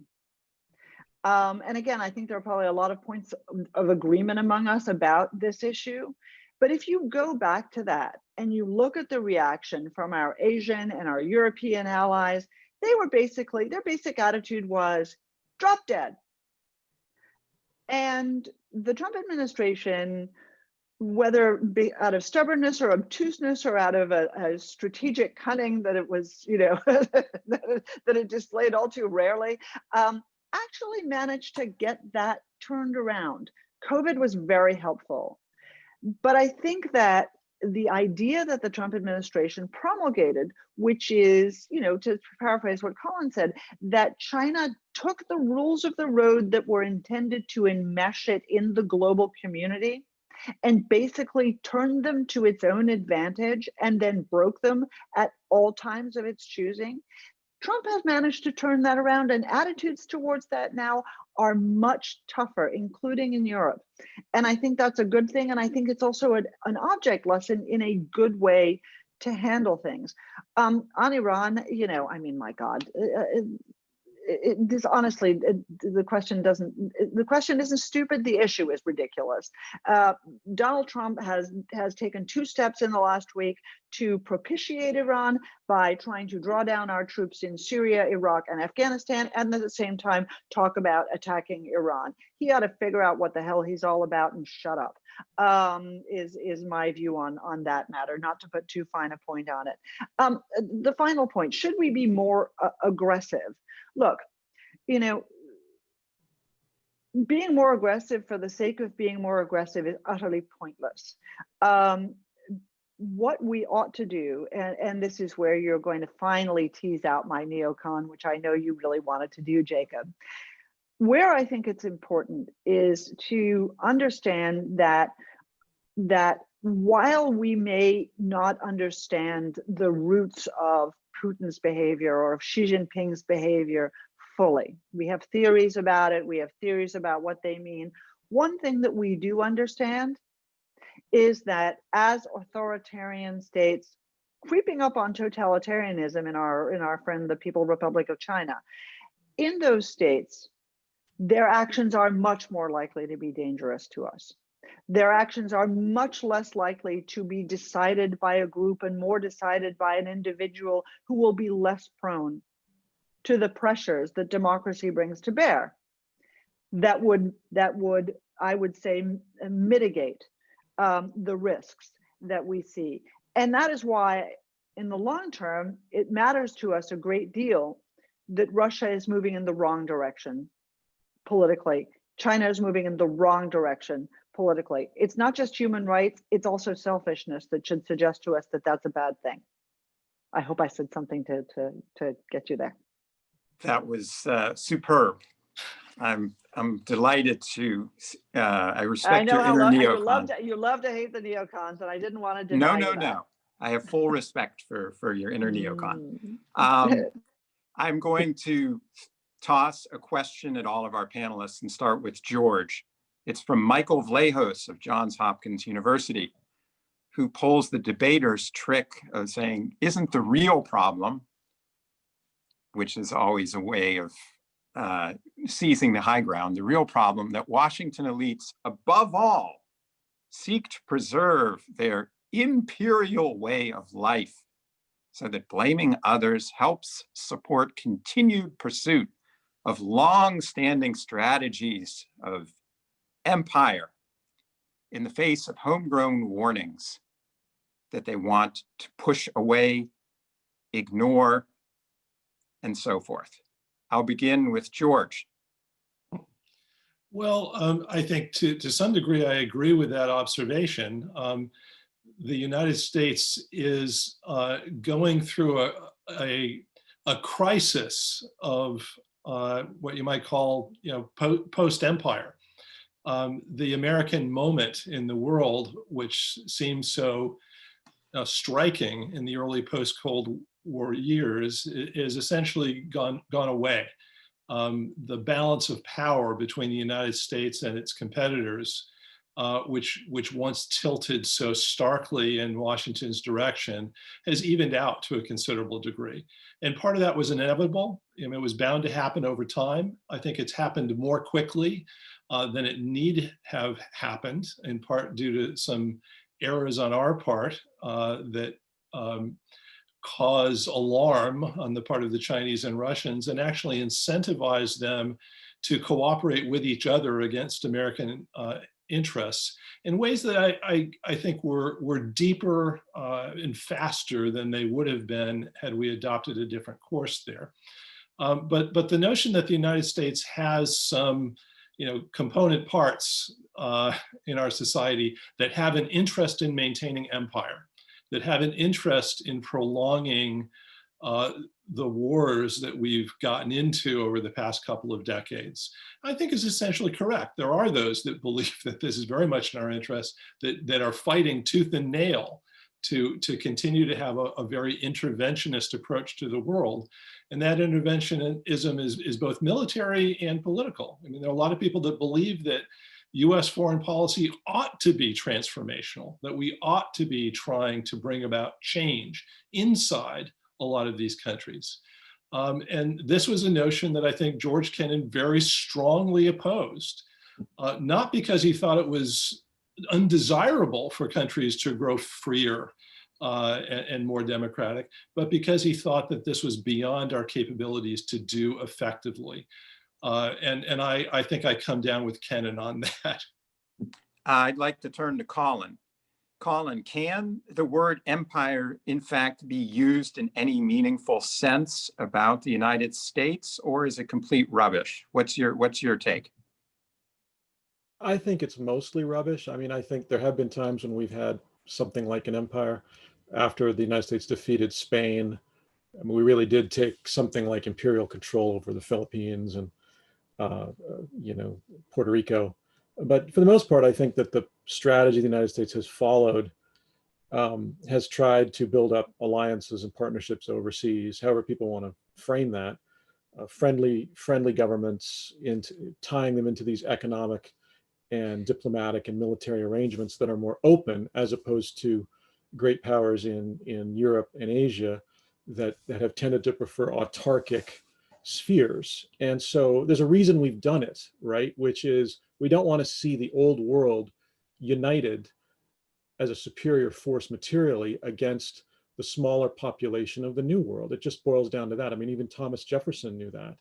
and again, I think there are probably a lot of points of agreement among us about this issue. But if you go back to that and you look at the reaction from our Asian and our European allies, they were basically, their basic attitude was drop dead. And the Trump administration, whether out of stubbornness or obtuseness or out of a strategic cunning that it was, you know, that it displayed all too rarely, actually managed to get that turned around. COVID was very helpful. But I think that the idea that the Trump administration promulgated, which is, you know, to paraphrase what Colin said, that China took the rules of the road that were intended to enmesh it in the global community and basically turned them to its own advantage and then broke them at all times of its choosing. Trump has managed to turn that around, and attitudes towards that now are much tougher, including in Europe. And I think that's a good thing. And I think it's also an object lesson in a good way to handle things. On Iran, you know, I mean, my God, this honestly, the question isn't stupid. The issue is ridiculous. Donald Trump has taken 2 steps in the last week to propitiate Iran by trying to draw down our troops in Syria, Iraq, and Afghanistan, and at the same time talk about attacking Iran. He ought to figure out what the hell he's all about and shut up. Is my view on that matter, not to put too fine a point on it. The final point, should we be more aggressive? Look, you know, being more aggressive for the sake of being more aggressive is utterly pointless. What we ought to do, and this is where you're going to finally tease out my neocon, which I know you really wanted to do, Jacob. Where I think it's important is to understand that while we may not understand the roots of Putin's behavior or of Xi Jinping's behavior fully, we have theories about it, we have theories about what they mean. One thing that we do understand is that as authoritarian states creeping up on totalitarianism in our friend the People's Republic of China, in those states, their actions are much more likely to be dangerous to us. Their actions are much less likely to be decided by a group and more decided by an individual who will be less prone to the pressures that democracy brings to bear. That would, I would say, mitigate the risks that we see. And that is why, in the long term, it matters to us a great deal that Russia is moving in the wrong direction politically. China is moving in the wrong direction politically. It's not just human rights, it's also selfishness that should suggest to us that that's a bad thing. I hope I said something to get you there. That was superb. I'm delighted to, I respect your inner neocon. You love to hate the neocons, and I didn't want to deny you that. No. I have full respect for your inner neocon. I'm going to toss a question at all of our panelists and start with George. It's from Michael Vlahos of Johns Hopkins University, who pulls the debater's trick of saying, isn't the real problem, which is always a way of seizing the high ground, the real problem that Washington elites, above all, seek to preserve their imperial way of life so that blaming others helps support continued pursuit of long-standing strategies of empire in the face of homegrown warnings that they want to push away, ignore, and so forth. I'll begin with George. Well, I think to some degree, I agree with that observation. The United States is going through a crisis of what you might call, post-empire. The American moment in the world, which seems so striking in the early post-Cold War years, is essentially gone away. The balance of power between the United States and its competitors, which once tilted so starkly in Washington's direction, has evened out to a considerable degree. And part of that was inevitable. It was bound to happen over time. I think it's happened more quickly than it need have happened, in part due to some errors on our part that cause alarm on the part of the Chinese and Russians, and actually incentivize them to cooperate with each other against American interests in ways that I think were deeper and faster than they would have been had we adopted a different course there. But the notion that the United States has some component parts in our society that have an interest in maintaining empire, that have an interest in prolonging the wars that we've gotten into over the past couple of decades, I think is essentially correct. There are those that believe that this is very much in our interest, that are fighting tooth and nail to continue to have a very interventionist approach to the world. And that interventionism is both military and political. I mean, there are a lot of people that believe that US foreign policy ought to be transformational, that we ought to be trying to bring about change inside a lot of these countries. And this was a notion that I think George Kennan very strongly opposed, not because he thought it was undesirable for countries to grow freer and more democratic, but because he thought that this was beyond our capabilities to do effectively. And I think I come down with Kennan on that. I'd like to turn to Colin. Colin, can the word empire in fact be used in any meaningful sense about the United States, or is it complete rubbish? What's your take? I think it's mostly rubbish. I mean, I think there have been times when we've had something like an empire. After the United States defeated Spain, I mean, we really did take something like imperial control over the Philippines and Puerto Rico. But for the most part, I think that the strategy the United States has followed has tried to build up alliances and partnerships overseas, however people want to frame that, friendly governments, into tying them into these economic and diplomatic and military arrangements that are more open, as opposed to great powers in Europe and Asia that have tended to prefer autarkic spheres. And so there's a reason we've done it, right? Which is we don't want to see the old world united as a superior force materially against the smaller population of the new world. It just boils down to that. I mean, even Thomas Jefferson knew that.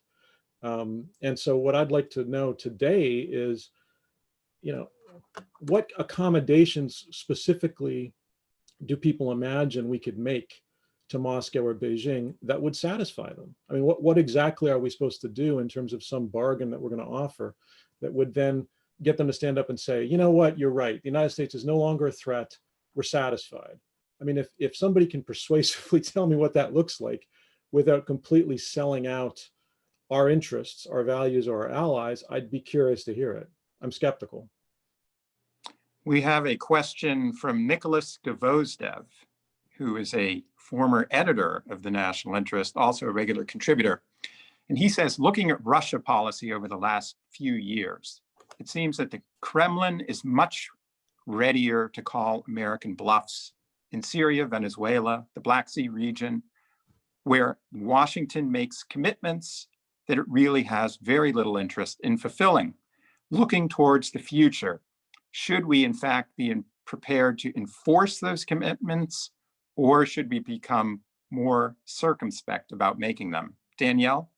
And so what I'd like to know today is, what accommodations specifically do people imagine we could make to Moscow or Beijing that would satisfy them? I mean, what exactly are we supposed to do in terms of some bargain that we're going to offer that would then get them to stand up and say, you know what, you're right. The United States is no longer a threat. We're satisfied. I mean, if somebody can persuasively tell me what that looks like without completely selling out our interests, our values, or our allies, I'd be curious to hear it. I'm skeptical. We have a question from Nicholas Gvozdev, who is a former editor of the National Interest, also a regular contributor. And he says, looking at Russia policy over the last few years, it seems that the Kremlin is much readier to call American bluffs in Syria, Venezuela, the Black Sea region, where Washington makes commitments that it really has very little interest in fulfilling. Looking towards the future, should we in fact be prepared to enforce those commitments, or should we become more circumspect about making them? Danielle?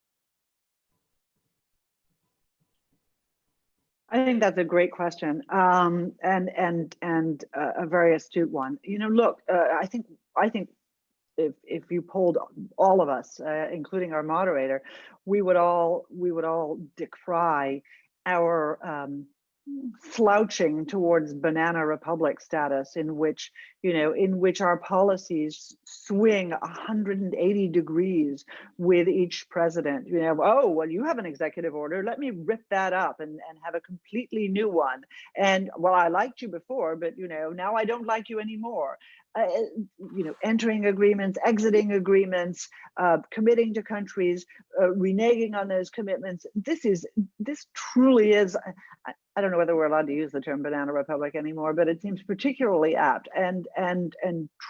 I think that's a great question, and a very astute one. You know, look, I think if you polled all of us, including our moderator, we would all decry our slouching towards banana republic status, in which our policies swing 180 degrees with each president. You know, oh, well, you have an executive order, let me rip that up and have a completely new one. And well, I liked you before, but now I don't like you anymore. Entering agreements, exiting agreements, committing to countries, reneging on those commitments. This truly is, I don't know whether we're allowed to use the term banana republic anymore, but it seems particularly apt and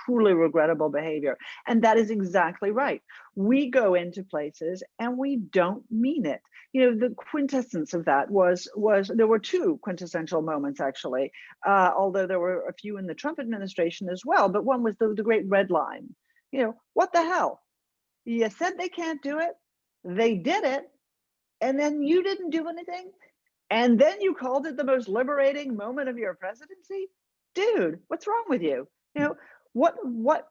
truly regrettable behavior. And that is exactly right. We go into places and we don't mean it. The quintessence of that was there were two quintessential moments, actually, although there were a few in the Trump administration as well, but one was the great red line. What the hell? You said they can't do it, they did it, and then you didn't do anything, and then you called it the most liberating moment of your presidency? Dude, what's wrong with you? What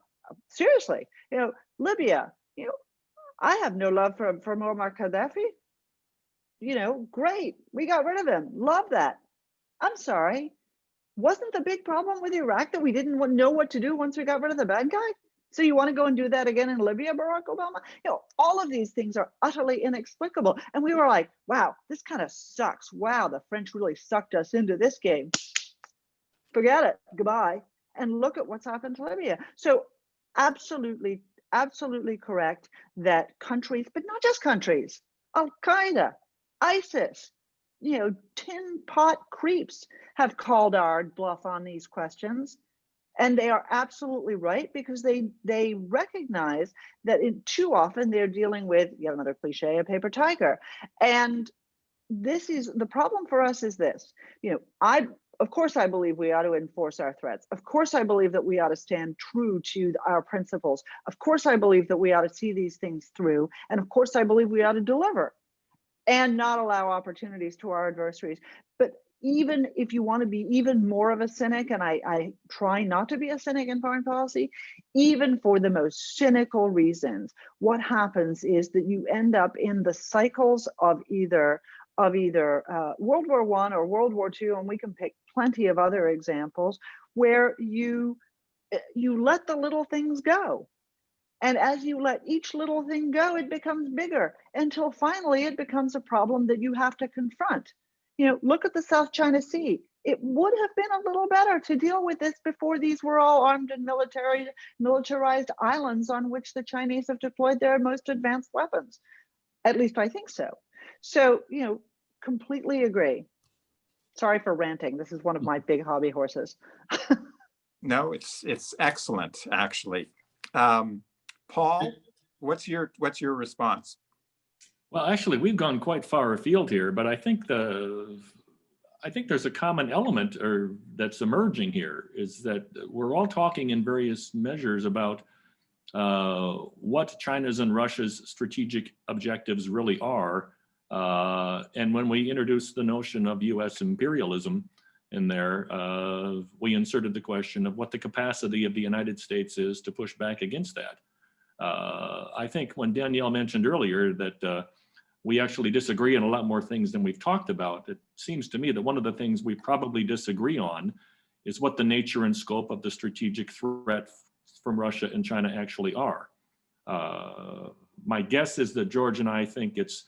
seriously, Libya, I have no love for Muammar Gaddafi. Great, we got rid of him, love that. I'm sorry, wasn't the big problem with Iraq that we didn't know what to do once we got rid of the bad guy? So you want to go and do that again in Libya, Barack Obama? All of these things are utterly inexplicable. And we were like, wow, this kind of sucks. Wow, the French really sucked us into this game. Forget it, goodbye. And look at what's happened to Libya. So absolutely correct that countries, but not just countries, Al-Qaeda, ISIS, tin pot creeps have called our bluff on these questions. And they are absolutely right, because they recognize that too often they're dealing with, yet another cliche, a paper tiger. And this is the problem for us is this. Of course, I believe we ought to enforce our threats. Of course, I believe that we ought to stand true to our principles. Of course, I believe that we ought to see these things through. And of course, I believe we ought to deliver and not allow opportunities to our adversaries. But even if you want to be even more of a cynic, and I try not to be a cynic in foreign policy, even for the most cynical reasons, what happens is that you end up in the cycles of either World War I or World War II, and we can pick plenty of other examples, where you let the little things go. And as you let each little thing go, it becomes bigger until finally it becomes a problem that you have to confront. Look at the South China Sea. It would have been a little better to deal with this before these were all armed and militarized islands on which the Chinese have deployed their most advanced weapons. At least I think so. So, completely agree. Sorry for ranting. This is one of my big hobby horses. No, it's excellent, actually. Paul, what's your response? Well, actually, we've gone quite far afield here, but I think there's a common element that's emerging here, is that we're all talking in various measures about what China's and Russia's strategic objectives really are. And when we introduced the notion of US imperialism in there, we inserted the question of what the capacity of the United States is to push back against that. I think when Danielle mentioned earlier that we actually disagree on a lot more things than we've talked about, it seems to me that one of the things we probably disagree on is what the nature and scope of the strategic threat from Russia and China actually are. My guess is that George and I think it's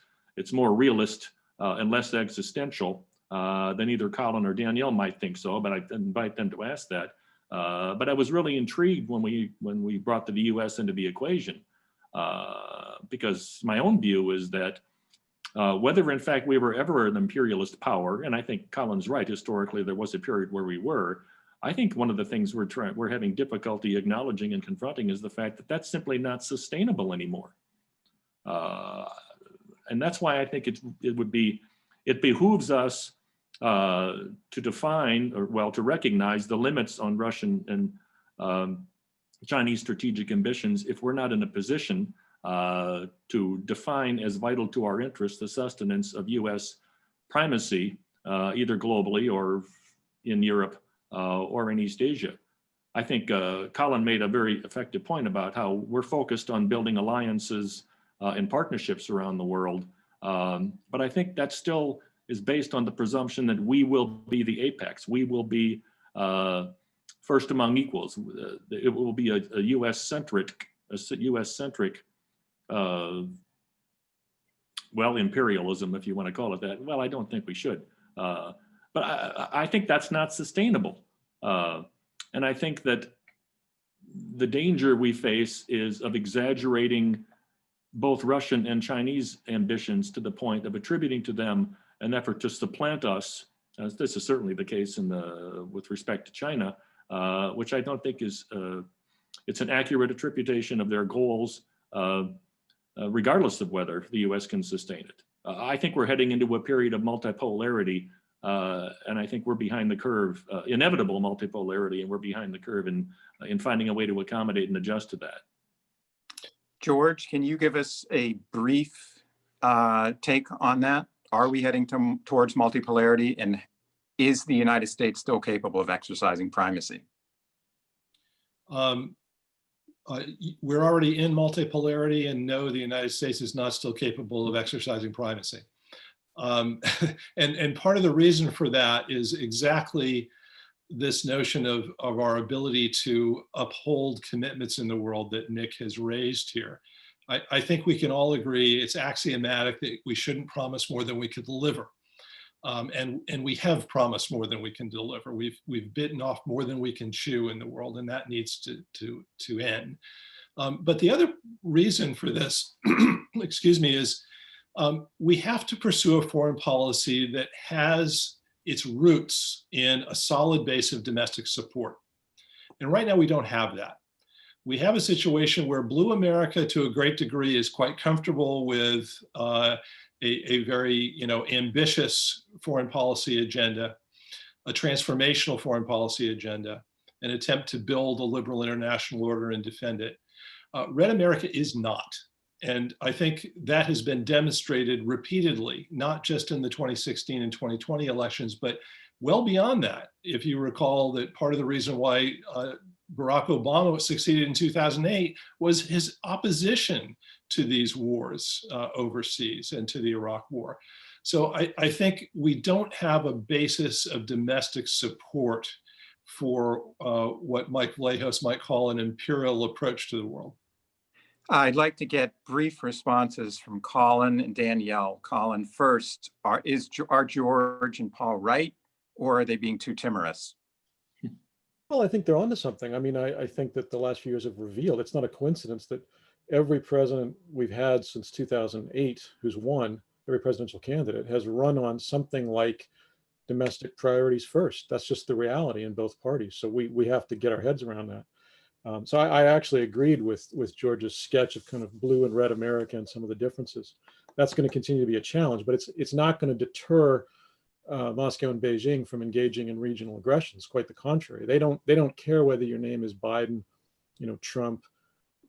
more realist and less existential than either Colin or Danielle might think so, but I'd invite them to ask that. But I was really intrigued when we brought the US into the equation, because my own view is that whether in fact we were ever an imperialist power, and I think Colin's right, historically there was a period where we were, I think one of the things we're having difficulty acknowledging and confronting is the fact that that's simply not sustainable anymore. And that's why I think it behooves us to define, to recognize the limits on Russian and Chinese strategic ambitions if we're not in a position to define as vital to our interests the sustenance of US primacy, either globally or in Europe or in East Asia. I think Colin made a very effective point about how we're focused on building alliances and partnerships around the world. But I think that still is based on the presumption that we will be the apex. We will be first among equals. It will be a US-centric, well, imperialism, if you want to call it that. Well, I don't think we should. But I think that's not sustainable. And I think that the danger we face is of exaggerating both Russian and Chinese ambitions to the point of attributing to them an effort to supplant us. This is certainly the case with respect to China, which I don't think is, it's an accurate attribution of their goals, regardless of whether the US can sustain it. I think we're heading into a period of multipolarity, and I think we're behind the curve, inevitable multipolarity, and we're behind the curve in finding a way to accommodate and adjust to that. George, can you give us a brief take on that? Are we heading towards multipolarity, and is the United States still capable of exercising primacy? We're already in multipolarity, and no, the United States is not still capable of exercising primacy. And part of the reason for that is exactly this notion of our ability to uphold commitments in the world that Nick has raised here. I think we can all agree it's axiomatic that we shouldn't promise more than we could deliver. And we have promised more than we can deliver. We've bitten off more than we can chew in the world, and that needs to end. But the other reason for this, excuse me, is we have to pursue a foreign policy that has its roots in a solid base of domestic support. And right now we don't have that. We have a situation where Blue America, to a great degree, is quite comfortable with a very ambitious foreign policy agenda, a transformational foreign policy agenda, an attempt to build a liberal international order and defend it. Red America is not. And I think that has been demonstrated repeatedly, not just in the 2016 and 2020 elections, but well beyond that. If you recall that part of the reason why Barack Obama succeeded in 2008 was his opposition to these wars overseas and to the Iraq War. So I think we don't have a basis of domestic support for what Mike Vlahos might call an imperial approach to the world. I'd like to get brief responses from Colin and Danielle. Colin, first, are George and Paul right, or are they being too timorous? Well, I think they're onto something. I mean, I think that the last few years have revealed, it's not a coincidence that every president we've had since 2008 who's won, every presidential candidate, has run on something like domestic priorities first. That's just the reality in both parties. So we have to get our heads around that. So I actually agreed with George's sketch of kind of blue and red America and some of the differences. That's going to continue to be a challenge, but it's not going to deter Moscow and Beijing from engaging in regional aggressions. Quite the contrary. They don't care whether your name is Biden, Trump,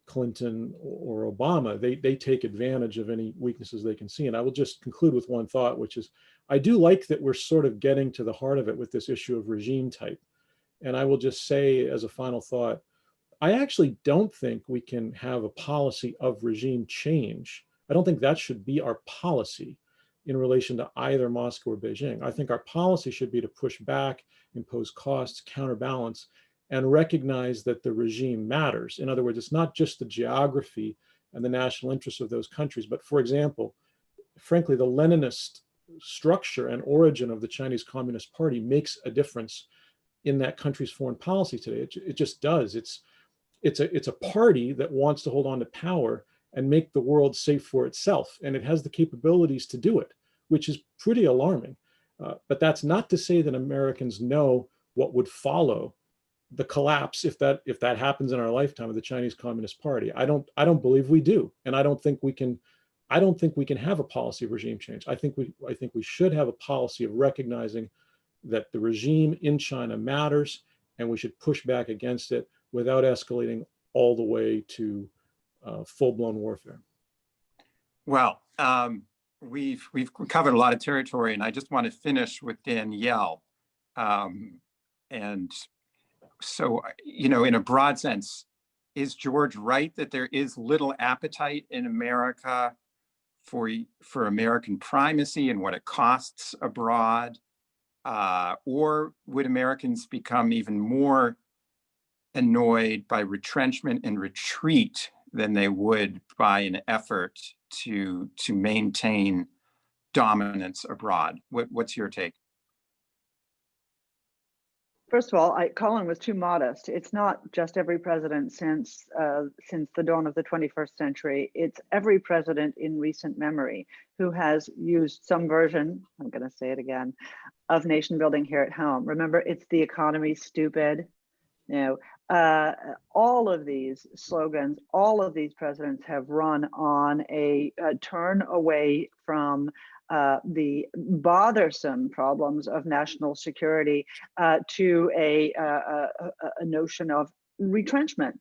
Clinton, or Obama. They take advantage of any weaknesses they can see. And I will just conclude with one thought, which is I do like that we're sort of getting to the heart of it with this issue of regime type. And I will just say as a final thought, I actually don't think we can have a policy of regime change. I don't think that should be our policy in relation to either Moscow or Beijing. I think our policy should be to push back, impose costs, counterbalance, and recognize that the regime matters. In other words, it's not just the geography and the national interests of those countries, but for example, frankly, the Leninist structure and origin of the Chinese Communist Party makes a difference in that country's foreign policy today. It just does. It's a party that wants to hold on to power and make the world safe for itself. And it has the capabilities to do it, which is pretty alarming. But that's not to say that Americans know what would follow the collapse if that happens in our lifetime of the Chinese Communist Party. I don't believe we do. And I don't think we can have a policy of regime change. I think we should have a policy of recognizing that the regime in China matters and we should push back against it without escalating all the way to full-blown warfare? Well, we've covered a lot of territory, and I just want to finish with Danielle. And so, in a broad sense, is George right that there is little appetite in America for American primacy and what it costs abroad? Or would Americans become even more annoyed by retrenchment and retreat than they would by an effort to maintain dominance abroad? What's your take? First of all, Colin was too modest. It's not just every president since the dawn of the 21st century. It's every president in recent memory who has used some version, I'm going to say it again, of nation building here at home. Remember, it's the economy, stupid. All of these slogans, all of these presidents have run on a turn away from the bothersome problems of national security to a notion of retrenchment.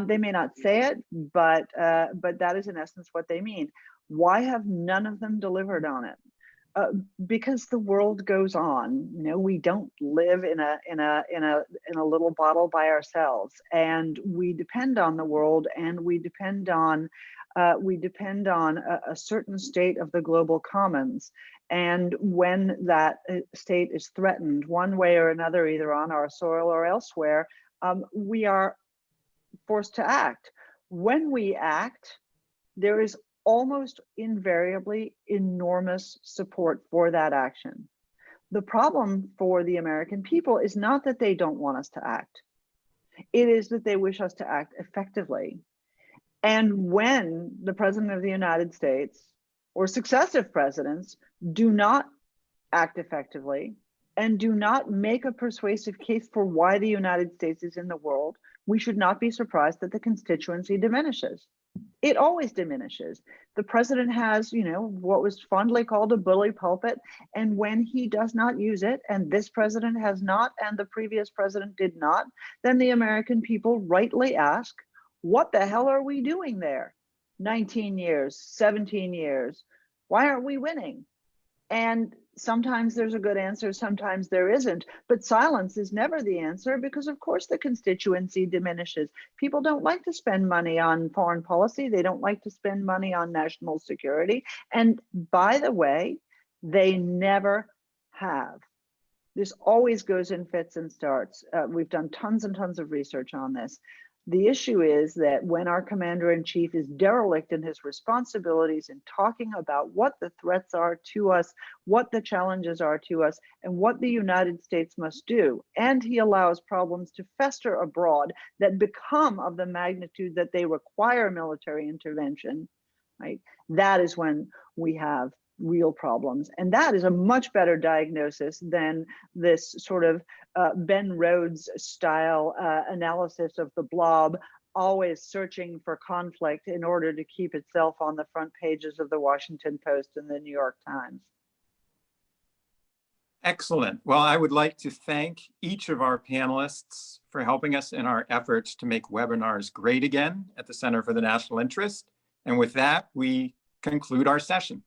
They may not say it, but that is in essence what they mean. Why have none of them delivered on it? Because the world goes on. We don't live in a little bottle by ourselves, and we depend on the world, and we depend on a certain state of the global commons. And when that state is threatened one way or another, either on our soil or elsewhere, we are forced to act. When we act, there is almost invariably enormous support for that action. The problem for the American people is not that they don't want us to act. It is that they wish us to act effectively. And when the President of the United States or successive presidents do not act effectively and do not make a persuasive case for why the United States is in the world, we should not be surprised that the constituency diminishes. It always diminishes. The president has, what was fondly called a bully pulpit. And when he does not use it, and this president has not, and the previous president did not, then the American people rightly ask, what the hell are we doing there? 19 years, 17 years. Why aren't we winning? And sometimes there's a good answer, sometimes there isn't. But silence is never the answer, because of course the constituency diminishes. People don't like to spend money on foreign policy. They don't like to spend money on national security. And by the way, they never have. This always goes in fits and starts. We've done tons and tons of research on this. The issue is that when our commander-in-chief is derelict in his responsibilities in talking about what the threats are to us, what the challenges are to us, and what the United States must do, and he allows problems to fester abroad that become of the magnitude that they require military intervention, right? That is when we have real problems. And that is a much better diagnosis than this sort of Ben Rhodes style analysis of the blob, always searching for conflict in order to keep itself on the front pages of the Washington Post and the New York Times. Excellent. Well, I would like to thank each of our panelists for helping us in our efforts to make webinars great again at the Center for the National Interest. And with that, we conclude our session.